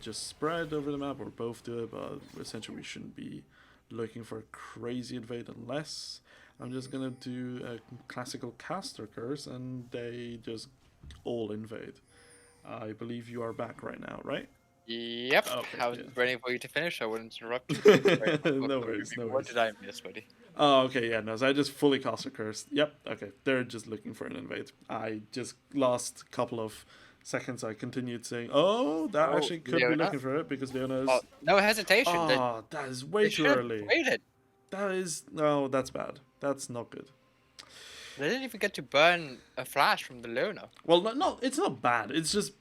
just spread over the map, or both do it, but essentially we shouldn't be looking for a crazy invade unless I'm just gonna do a classical caster curse and they just all invade. I believe you are back right now, right? Yep, Okay, I was yeah. waiting for you to finish. I wouldn't interrupt you. No worries, no What worries. did I miss, buddy? Oh, okay, yeah, no, so I just fully caster cursed. Yep, okay, they're just looking for an invade. I just last couple of seconds I continued saying, oh, that Oh, actually could be Leona. looking for it because Oh, Leona's. no hesitation. Oh, that is way They too should have early. waited. That is. No, that's bad. That's not good. They didn't even get to burn a flash from the Leona. Well, no, it's not bad. It's just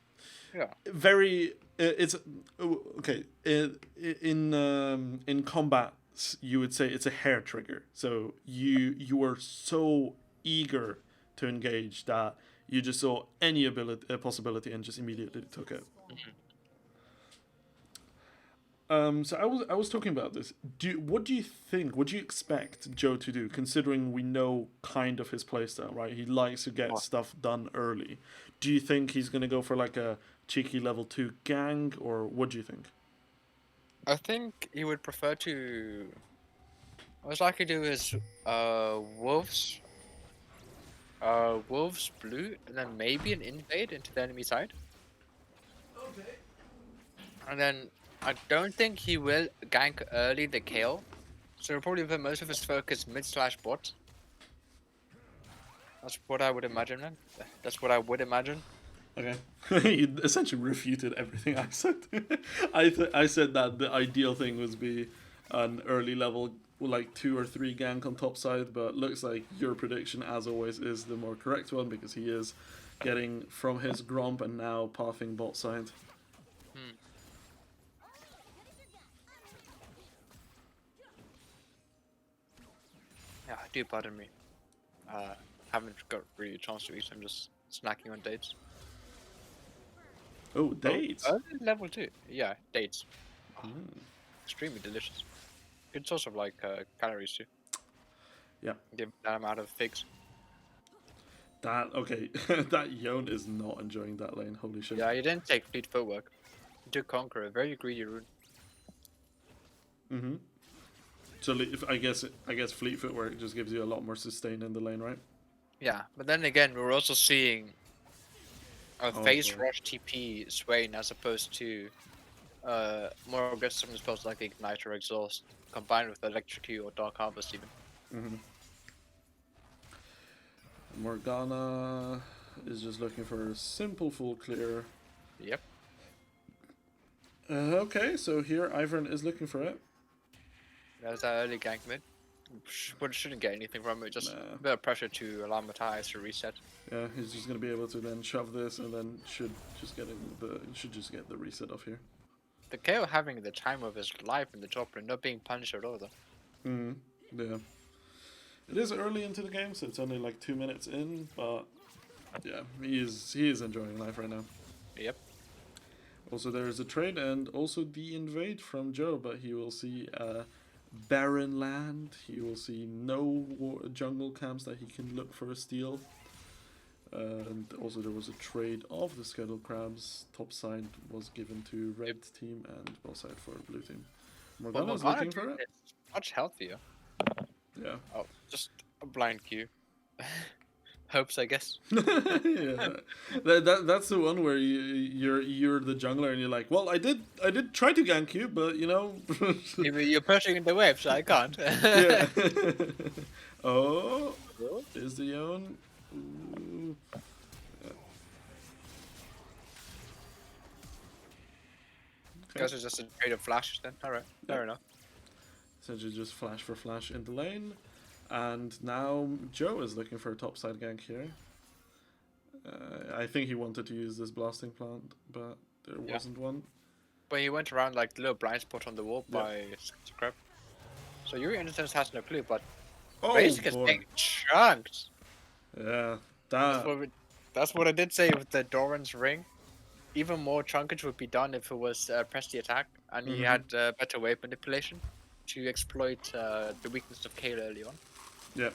Yeah. very. It's okay. In combat, you would say it's a hair trigger. So you were so eager to engage that you just saw any possibility and just immediately took it. So I was talking about this. What do you think? What do you expect Joe to do? Considering we know kind of his playstyle, right? He likes to get Oh, stuff done early. Do you think he's gonna go for like a cheeky level 2 gang, or what do you think? I think he would prefer to. Most likely do is wolves, wolves blue, and then maybe an invade into the enemy side. And then I don't think he will gank early the kill. So he'll probably put most of his focus mid slash bot. That's what I would imagine, man. That's what I would imagine. Okay, you essentially refuted everything I said. I said that the ideal thing was be an early level like 2 or 3 gank on top side, but looks like your prediction, as always, is the more correct one because he is getting from his Gromp and now pathing bot side. Hmm. Yeah, do pardon me. Haven't got really a chance to eat. I'm just snacking on dates. Oh, dates. Oh, level 2. Yeah, dates. Oh, extremely delicious. Good source of like calories too. Yeah. Give that amount of figs. That okay. That Yon is not enjoying that lane. Holy shit. Yeah, you didn't take fleet footwork. You took conquer, a very greedy rune. Mm-hmm. So if I guess fleet footwork just gives you a lot more sustain in the lane, right? Yeah, but then again, we're also seeing a Oh phase boy. rush TP Swain as opposed to more aggressive spells like Ignite or Exhaust, combined with Electrocute or Dark Harvest even. Mm-hmm. Morgana is just looking for a simple full clear. Yep. Okay, so here Ivern is looking for it. There's that early gank mid. But shouldn't get anything from it, just Nah. a bit of pressure to allow Matthias to reset. Yeah, he's just gonna be able to then shove this and then should just get the reset off here. The KO having the time of his life in the top lane, not being punished at all though. Mm, yeah. It is early into the game, so it's only like 2 minutes in, but yeah, he is enjoying life right now. Yep. Also, there is a trade and also the invade from Joe, but he will see barren land. He will see no jungle camps that he can look for a steal. And also there was a trade of the schedule crabs. Top side was given to red team and bottom side for blue team. Morgana's looking for it. It's much healthier. Yeah. Oh, just a blind Q. Hopes, I guess. Yeah, that's the one where you're the jungler and you're like, well, I did try to gank you, but you know. You're pushing in the wave, so I can't. Yeah. Oh, is the Yon? Ooh. Yeah. Okay. Guess it's just a trade of flashes then. Alright, fair enough. Essentially just flash for flash in the lane. And now Joe is looking for a topside gank here. I think he wanted to use this blasting plant, but there wasn't one. But he went around like the little blind spot on the wall by scrap. So your innocence has no clue, but Basic is being chunked. Yeah, that's what I did say with the Doran's ring. Even more chunkage would be done if it was press the attack and he had better wave manipulation to exploit the weakness of Kale early on. Yeah.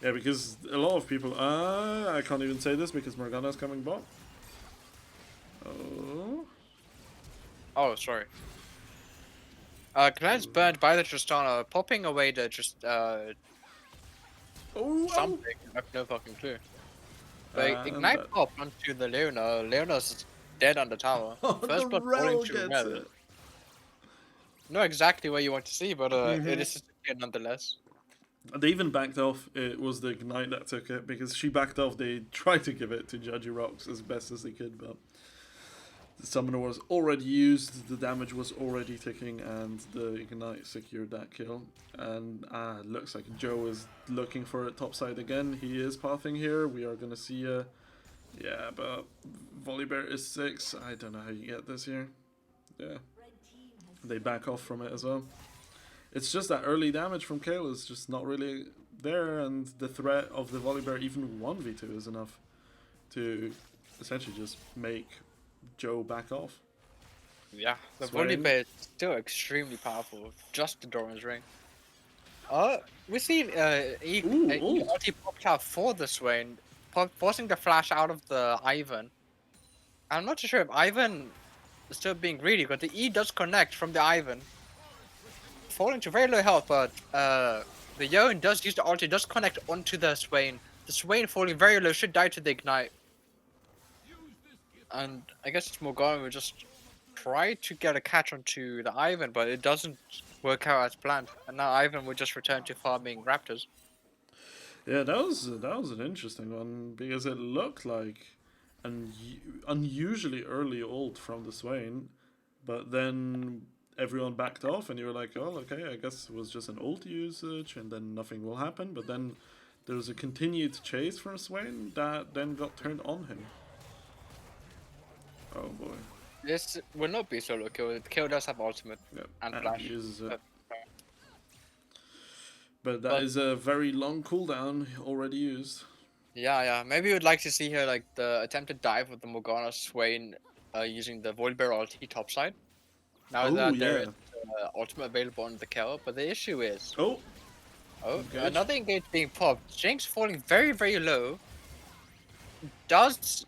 Yeah, because a lot of people... I can't even say this because Morgana's coming bot. Oh... Oh, sorry. Glenn's burned by the Tristana, popping away the Oh, something. I have no fucking clue. But and Ignite that, popped onto the Leona. Leona's dead on the tower. oh, the First blood falling Rel to gets Rel. it. Not exactly what you want to see, but it Mhm. is good nonetheless. They even backed off. It was the Ignite that took it because she backed off. They tried to give it to Judgy Rocks as best as they could, but the summoner was already used, the damage was already ticking, and the Ignite secured that kill. And looks like Joe is looking for it topside again. He is pathing here. We are going to see a... Yeah, but Volibear is 6. I don't know how you get this here. Yeah. They back off from it as well. It's just that early damage from Kale is just not really there, and the threat of the Volibear even 1v2 is enough to essentially just make Joe back off. Yeah, the Swain. Volibear is still extremely powerful. Just the Doran's Ring. We seen he Ooh. ulti popped out for the Swain, forcing the flash out of the Ivan. I'm not too sure if Ivan is still being greedy, but the E does connect from the Ivan. Falling to very low health, but the Yone does use the ulti, does connect onto the Swain. The Swain falling very low should die to the Ignite. And I guess Morgana will just try to get a catch onto the Ivan, but it doesn't work out as planned. And now Ivan will just return to farming Raptors. Yeah, that was an interesting one because it looked like an unusually early ult from the Swain, but then everyone backed off, and you were like, "Oh, okay, I guess it was just an ult usage, and then nothing will happen." But then there was a continued chase from Swain that then got turned on him. Oh boy! This will not be solo kill. The kill does have ultimate Yep, and and flash. uses it. Uh, But that but is a very long cooldown already used. yeah. Maybe you'd like to see here like the attempted dive with the Morgana Swain using the Volibear ulti topside. Now Oh that there yeah. is ultimate available on the kill, but the issue is, Oh, oh, engage. another engage being popped. Jinx falling very low. Does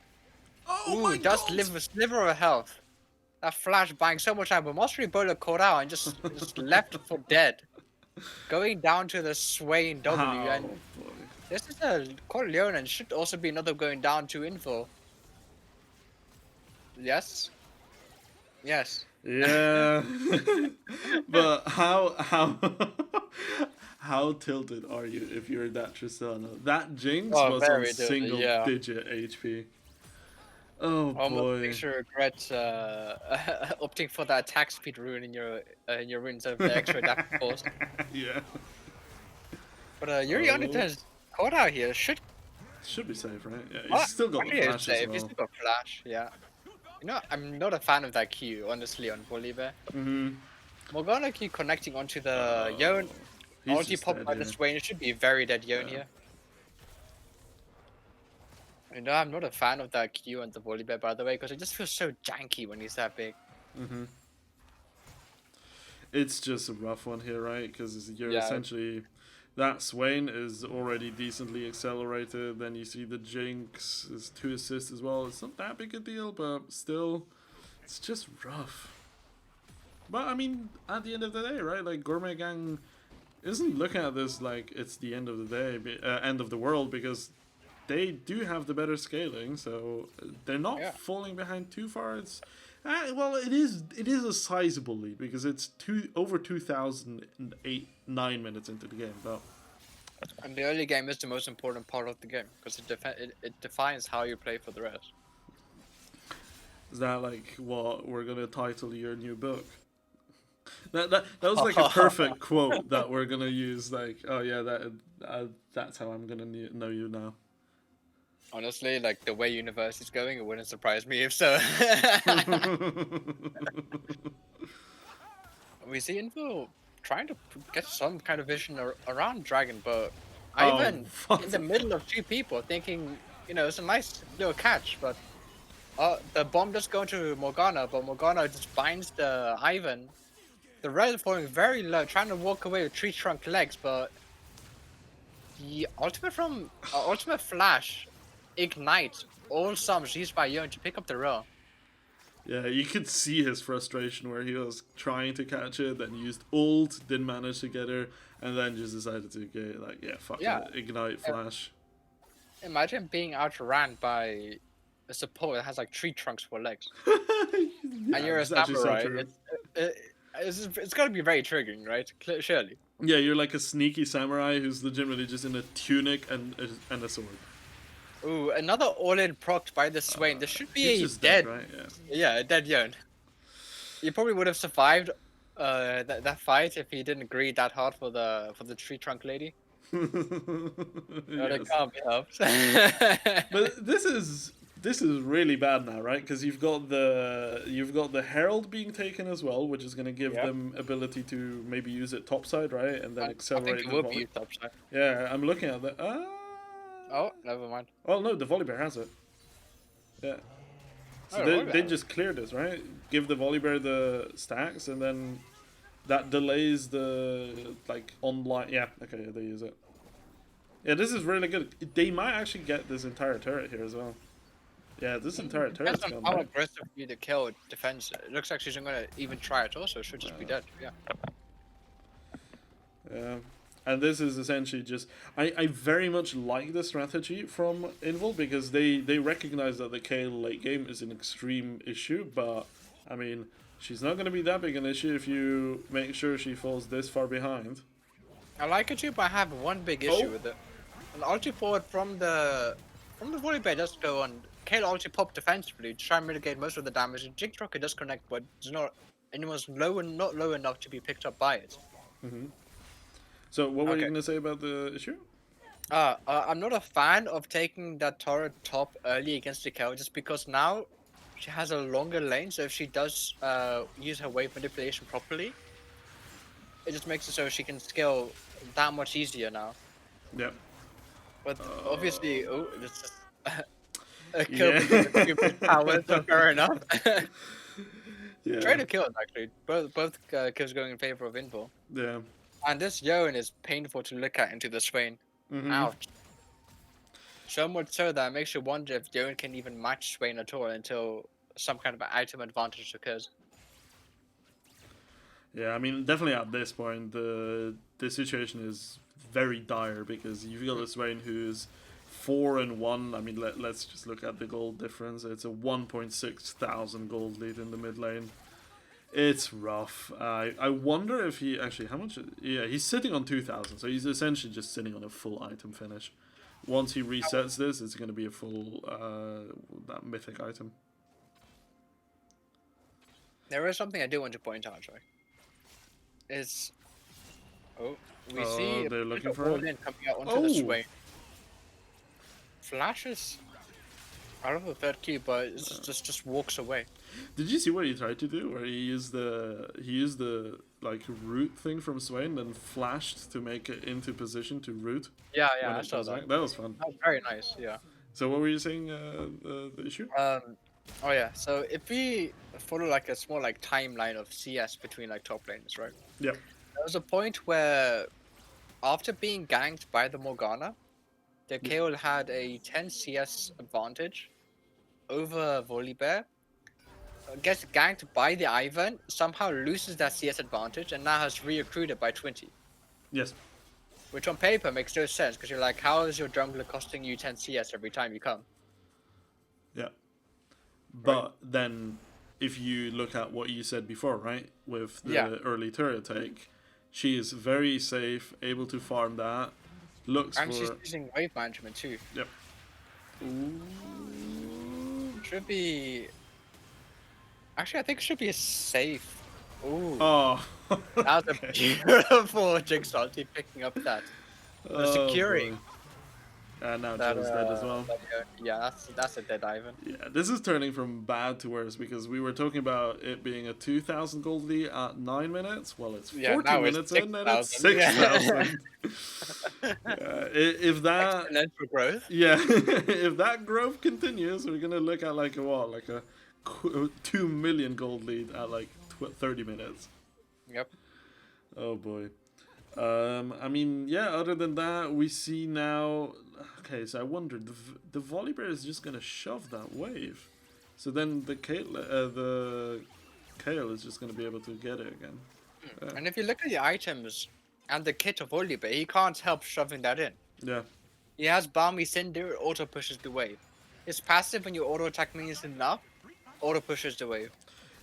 Oh my does god! live a sliver of health. That flash bang so much time, but Mastery Bullet caught out and just left for dead. Going down to the Swain W, Oh and boy. this is a Cold Leon and should also be another going down to Info. Yes? Yes. Yeah. But how how tilted are you if you're that Tristana? That Jinx Oh, was on very dirty, single yeah. digit HP. Oh Almost boy. makes you regret opting for that attack speed rune in your runes of the extra damage force. Yeah. But Yuri Oh. Undertale's caught out here. Should be safe, right? Yeah, he's What? still got the Actually, it's flash as safe. He's well. still got flash, yeah. You know, I'm not a fan of that Q, honestly, on Volibear. Mm-hmm. Morgana Q connecting onto the Yone. He's Ulti just pop dead by the here. Swain. It should be a very dead Yone Yeah. here. You know, I'm not a fan of that Q on the Volibear, by the way, because it just feels so janky when he's that big. Mm-hmm. It's just a rough one here, right? Because you're Yeah. essentially... That Swain is already decently accelerated. Then you see the Jinx is 2 assists as well. It's not that big a deal, but still, it's just rough. But I mean, at the end of the day, right? Like Gourmet Gang isn't looking at this like it's the end of the day, end of the world, because they do have the better scaling, so they're not falling behind too far. It's well, it is a sizable lead because it's over 2,009 minutes into the game, but And the early game is the most important part of the game, because it defines how you play for the rest. is that like what we're gonna title your new book? That was like a perfect quote that we're gonna use. Like, oh yeah, that's how I'm gonna know you now. Honestly, like the way Universe is going, it wouldn't surprise me if so. We see Info trying to get some kind of vision around Dragon, but Ivan in the middle of 2 people thinking, you know, it's a nice little catch, but the bomb does go into Morgana, but Morgana just binds the Ivan. The red falling very low, trying to walk away with tree trunk legs, but the ultimate flash, ignite, all sums used by Yone to pick up the row. Yeah, you could see his frustration where he was trying to catch it, then used ult, didn't manage to get her, and then just decided to get like, yeah, fuck Yeah. it, ignite flash. Imagine being outran by a support that has like tree trunks for legs, Yeah, and you're a it's actually so samurai. true. It's gotta be very triggering, right? Surely. Yeah, you're like a sneaky samurai who's legitimately just in a tunic and a sword. Ooh, another all-in proc by the Swain. This should be He's a just dead, right? Yeah. yeah, a dead Yone. He probably would have survived that fight if he didn't greed that hard for the tree trunk lady. But it Yes. can't be helped. But this is really bad now, right? Because you've got the herald being taken as well, which is going to give Yep. them ability to maybe use it topside, right, and then I think accelerate it the will volley. be topside. Yeah, I'm looking at that. Oh, never mind. Well, no, the Volibear has it. Yeah. So Oh, they Volibear. just clear this, right? Give the Volibear the stacks, and then that delays the like online. Yeah, okay, they use it. Yeah, this is really good. They might actually get this entire turret here as well. Yeah, this entire turret's Depends on gone. how Right? aggressive the kill defends. It looks like she's not gonna even try at all, so it should just be dead. Yeah. Yeah. And this is essentially just I very much like the strategy from Invul because they recognize that the Kale late game is an extreme issue, but I mean she's not gonna be that big an issue if you make sure she falls this far behind. I like it too, but I have one big issue Oh. with it. An ulti forward from the Volibear does go on. Kale ulti pop defensively to try and mitigate most of the damage. And Jig Rocket does connect, but it's not anyone's not low enough to be picked up by it. So what were you Okay. gonna say about the issue? I'm not a fan of taking that turret top early against the Kale just because now she has a longer lane. So if she does use her wave manipulation properly, it just makes it so she can scale that much easier now. Yeah. But obviously, oh, it's just a kill Yeah. between the two big powers, so fair enough. Yeah. Trade of kills actually, both kills going in favor of Invul. Yeah. And this Yone is painful to look at into the Swain. Ouch. So much so that it makes you wonder if Yone can even match Swain at all until some kind of item advantage occurs. Yeah, I mean, definitely at this point, the situation is very dire because you've got a Swain who's 4-1. I mean, let's just look at the gold difference. It's a 1.6 thousand gold lead in the mid lane. It's rough. I wonder if he actually how much? Yeah, he's sitting on 2,000, so he's essentially just sitting on a full item finish. Once he resets this, it's going to be a full that mythic item. There is something I do want to point out, Joy. Is we see they're looking for all it? in coming out onto the Swain. Flashes out of the third key, but it's just walks away. Did you see what he tried to do? Where he used the like root thing from Swain, then flashed to make it into position to root. Yeah, when I it saw comes that. back. That was fun. That was very nice. Yeah. So what were you saying? The issue? Oh yeah. So if we follow like a small like timeline of CS between like top laners, right? Yeah. There was a point where, after being ganked by the Morgana, the KO had a 10 CS advantage over Volibear. Gets ganked by the Ivan, somehow loses that CS advantage, and now has reaccrued it by 20. Yes. Which on paper makes no sense, because you're like, how is your jungler costing you 10 CS every time you come? Yeah. But then, if you look at what you said before, right, with the early turret take, she is very safe, able to farm that. And she's using wave management too. Yep. Ooh. Should be. Actually, I think it should be a safe. Ooh. Oh. That was a beautiful Jigsaw team picking up that. Securing. And now Jill's dead as well. Yeah, that's a dead Ivan. Yeah, this is turning from bad to worse because we were talking about it being a 2,000 gold lead at 9 minutes. Well, it's 40 minutes in and it's 6,000. If that exponential growth. Yeah, if that growth continues, we're gonna look at like a 2 million gold lead at like 30 minutes. Yep. Oh boy. I mean, yeah. Other than that, we see now. Okay, so I wonder the Volibear is just gonna shove that wave. So then the Kale is just gonna be able to get it again. And if you look at the items and the kit of Oliver, he can't help shoving that in. Yeah. He has Balmy Cinder, auto pushes the wave. His passive, when you auto attack minions enough, auto pushes the wave.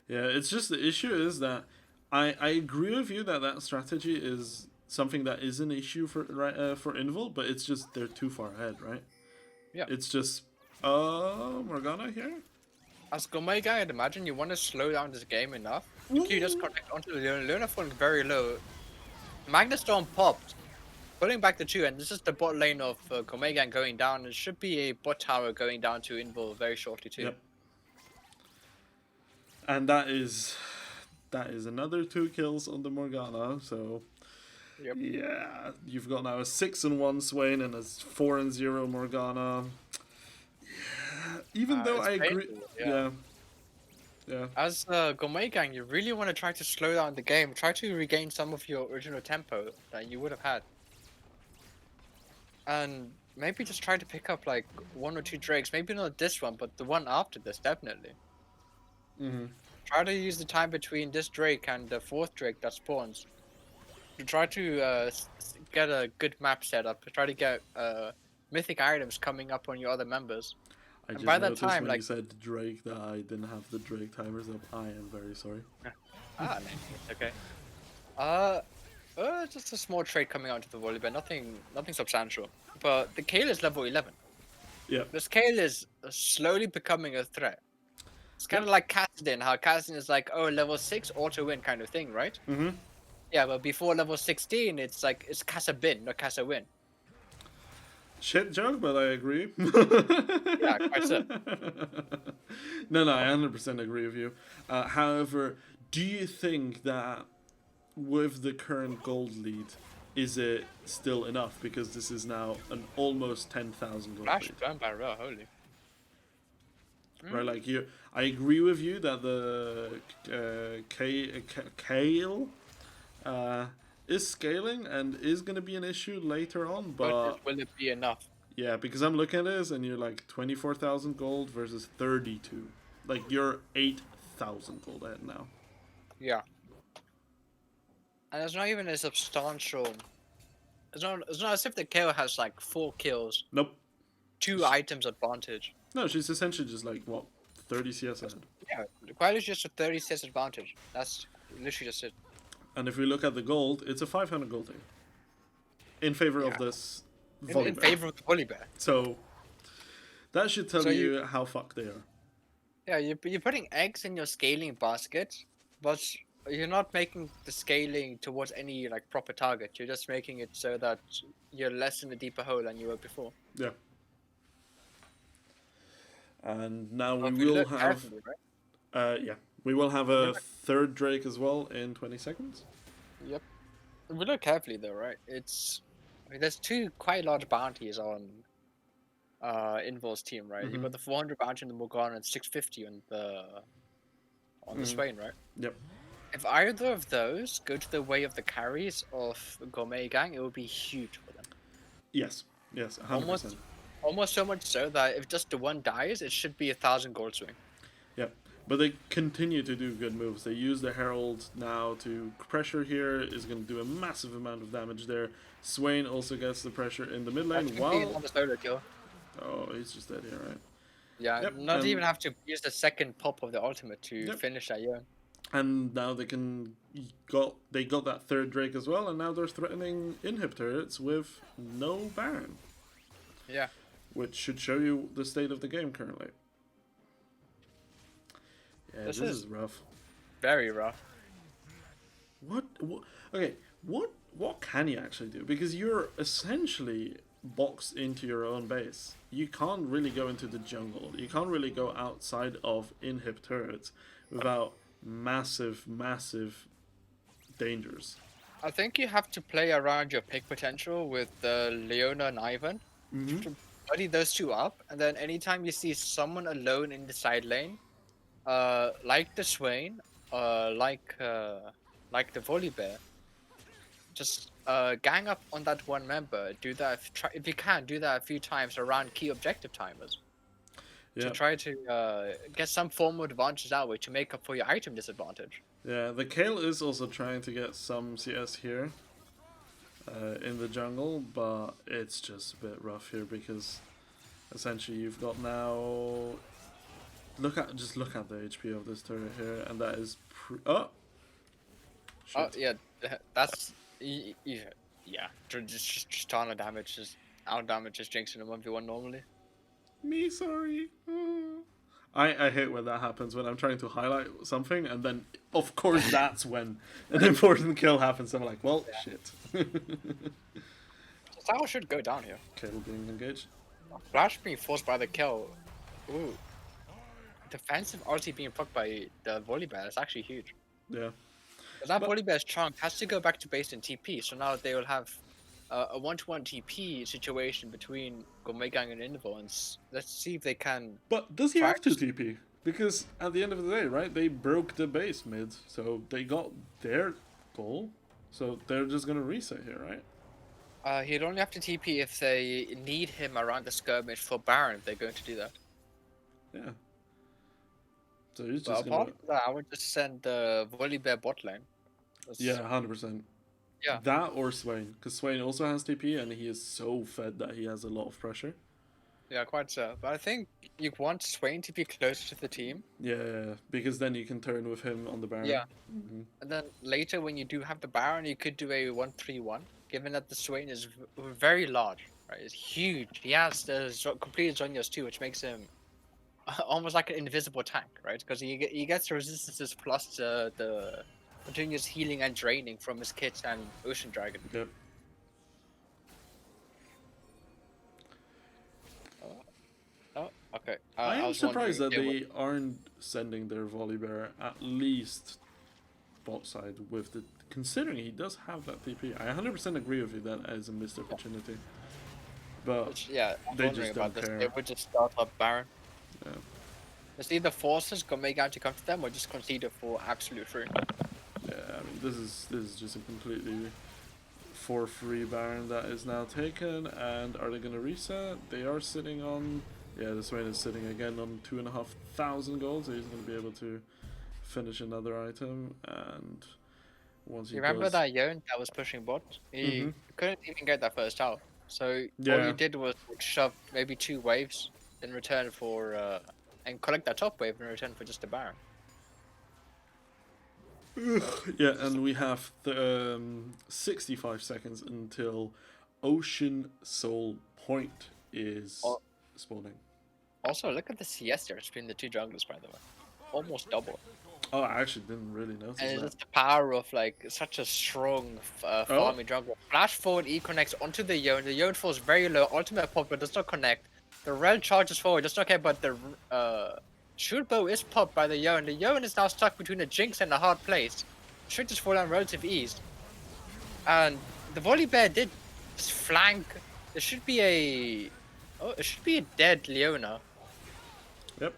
Yeah, it's just the issue is that I agree with you that that strategy is something that is an issue for Invul, but it's just they're too far ahead, right? Yeah. It's just Morgana here. As Gourmet guy, I'd imagine you want to slow down this game enough. You just connect onto the Luna falling very low. Magnus Storm popped, pulling back the 2, and this is the bot lane of Gourmet gang going down. It should be a bot tower going down to Invul very shortly too. Yep. And that is another 2 kills on the Morgana. So Yep. yeah, you've got now a 6-1 Swain and a 4-0 Morgana. Yeah, even though It's I agree. painful, Yeah. Yeah. As Gourmet gang, you really want to try to slow down the game. Try to regain some of your original tempo that you would have had. And maybe just try to pick up like 1 or 2 drakes. Maybe not this one, but the one after this, definitely. Mm-hmm. Try to use the time between this drake and the 4th drake that spawns to try to get a good map set up. Try to get mythic items coming up on your other members. I And just by that noticed time, when like- you said Drake that I didn't have the Drake timers up. I am very sorry. Ah, okay. Just a small trade coming out to the volley, but nothing substantial. But the Kale is level 11. Yeah. This Kale is slowly becoming a threat. It's kind of like Kassadin, how Kassadin is like, oh, level 6 auto win kind of thing, right? Mm-hmm. Yeah, but before level 16, it's like, it's Kassa bin, not Kassa win. Shit joke, but I agree. Yeah, quite so. No, I 100% agree with you. However, do you think that with the current gold lead, is it still enough? Because this is now an almost 10,000 gold Flash lead. burn by Ra, holy. Right, like I agree with you that the Kale is scaling and is going to be an issue later on, but will it be enough? yeah, because I'm looking at this and you're like 24,000 gold versus 32. Like you're 8,000 gold ahead now. Yeah. And it's not even a substantial. It's not as if the KO has like 4 kills, Nope. 2 items advantage. No, she's essentially just like what 30 CS ahead. Yeah, the quality is just a 30 CS advantage. That's literally just it. And if we look at the gold, it's a 500 gold here. In favor of Yeah. this In volleyball. favor of the volley bear. So that should tell So you how fucked they are. Yeah, you're putting eggs in your scaling basket, but you're not making the scaling towards any like proper target. You're just making it so that you're less in a deeper hole than you were before. Yeah. And now But we if you will look have carefully, right? yeah. We will have a third Drake as well in 20 seconds. Yep. If we look carefully though, right? There's 2 quite large bounties on Invul's team, right? You've got the 400 bounty on the Morgana and 650 on the Swain, right? Yep. If either of those go to the way of the carries of Gourmet Gang, it would be huge for them. Yes. Yes. 100%. Almost so much so that if just the one dies, it should be 1,000 gold swing. Yep. But they continue to do good moves. They use the Herald now to pressure here. Is going to do a massive amount of damage there. Swain also gets the pressure in the mid lane. On the solo kill. Oh, he's just dead here, right? Yeah, Yep, not even have to use the second pop of the ultimate to finish that, yeah. And now they got that third Drake as well, and now they're threatening inhib turrets with no Baron. Yeah. Which should show you the state of the game currently. Yeah, this is rough. Very rough. What? Okay, what can you actually do? Because you're essentially boxed into your own base. You can't really go into the jungle. You can't really go outside of inhib turrets without massive dangers. I think you have to play around your pick potential with Leona and Ivan. To buddy those 2 up, and then anytime you see someone alone in the side lane, like the Swain, like the Volley Bear, just gang up on that one member. Do that if you can. Do that a few times around key objective timers. to Yeah. try to get some form of advantage that way to make up for your item disadvantage. Yeah, the Kale is also trying to get some CS here in the jungle, but it's just a bit rough here because essentially you've got now. Look at the HP of this turret here, and that is oh. Oh Shit. yeah, that's yeah. Just ton of damage, just out damage, just jinxing a 1v1 normally. Me sorry. I hate when that happens when I'm trying to highlight something, and then of course that's when an important kill happens. I'm like, well, shit. Tower should go down here. Kale being engaged. Flash being forced by the kill. Ooh. Defensive RT being fucked by the Volibear is actually huge. Yeah. But that But- Volibear's chunk has to go back to base in TP, so now they will have a 1-to-1 TP situation between Gourmet Gang and Invul, and let's see if they can. But does he have to Facts. TP? Because at the end of the day, right, they broke the base mid, so they got their goal. So they're just gonna reset here, right? He'd only have to TP if they need him around the skirmish for Baron, if they're going to do that. Yeah. So he's But just apart gonna. from that, I would just send the Volibear bot lane. Yeah, 100%. Yeah. That or Swain, because Swain also has TP and he is so fed that he has a lot of pressure. Yeah, quite so. But I think you want Swain to be closer to the team. Yeah, because then you can turn with him on the Baron. Yeah. Mm-hmm. And then later, when you do have the Baron, you could do a 1-3-1, given that the Swain is very large, right? It's huge. He has the complete Zonias too, which makes him almost like an invisible tank, right? Because he gets the resistances plus the continuous healing and draining from his kit and Ocean Dragon. Yep. Oh, okay. I am was surprised that wondering they aren't sending their Volibear at least bot side with the. Considering he does have that TP, I 100% agree with you that is a missed opportunity. But yeah, I'm they wondering just about don't this. care. They would just start up Baron. Yeah. It's either forces Gourmet Gang to come to them or just concede it for absolute free. Yeah, I mean this is just a completely for free Baron that is now taken, and are they gonna reset? They are sitting on. Yeah, the Swain is sitting again on 2,500 gold, so he's gonna be able to finish another item. And once he You remember does, that Yon that was pushing bot? He Mhm. couldn't even get that first tower. So all Yeah. he did was like, shove maybe 2 waves in return for and collect that top wave in return for just a Baron. yeah, and we have 65 seconds until Ocean Soul Point is Oh. spawning. Also, look at the CS difference between the 2 junglers, by the way. Almost double. Oh, I actually didn't really notice And it's that. just the power of like such a strong farming jungler. Flash forward, E connects onto the Yon. The Yon falls very low. Ultimate pop, but does not connect. The Rel charges forward, does not care, but the shoot bow is popped by the Yon. The Yon is now stuck between a Jinx and a hard place. Should just fall down relative ease. And the Volibear did just flank. There should be a it should be a dead Leona. Yep.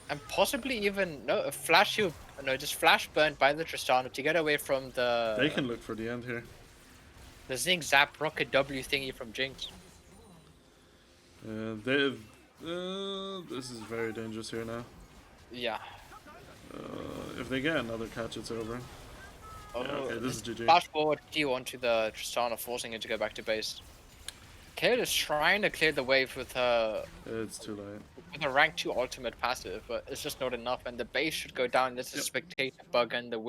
And possibly even a flash shield. No, just flash burned by the Tristana to get away from the They can look for the end here. the Zing Zap Rocket W thingy from Jinx. This is very dangerous here now. Yeah. If they get another catch, it's over. Oh, Yeah, okay, this is GG. Flash forward Q onto the Tristana, forcing it to go back to base. Kayle is trying to clear the wave with her It's too late. with a rank 2 ultimate passive, but it's just not enough, and the base should go down. This is a spectator bug, and the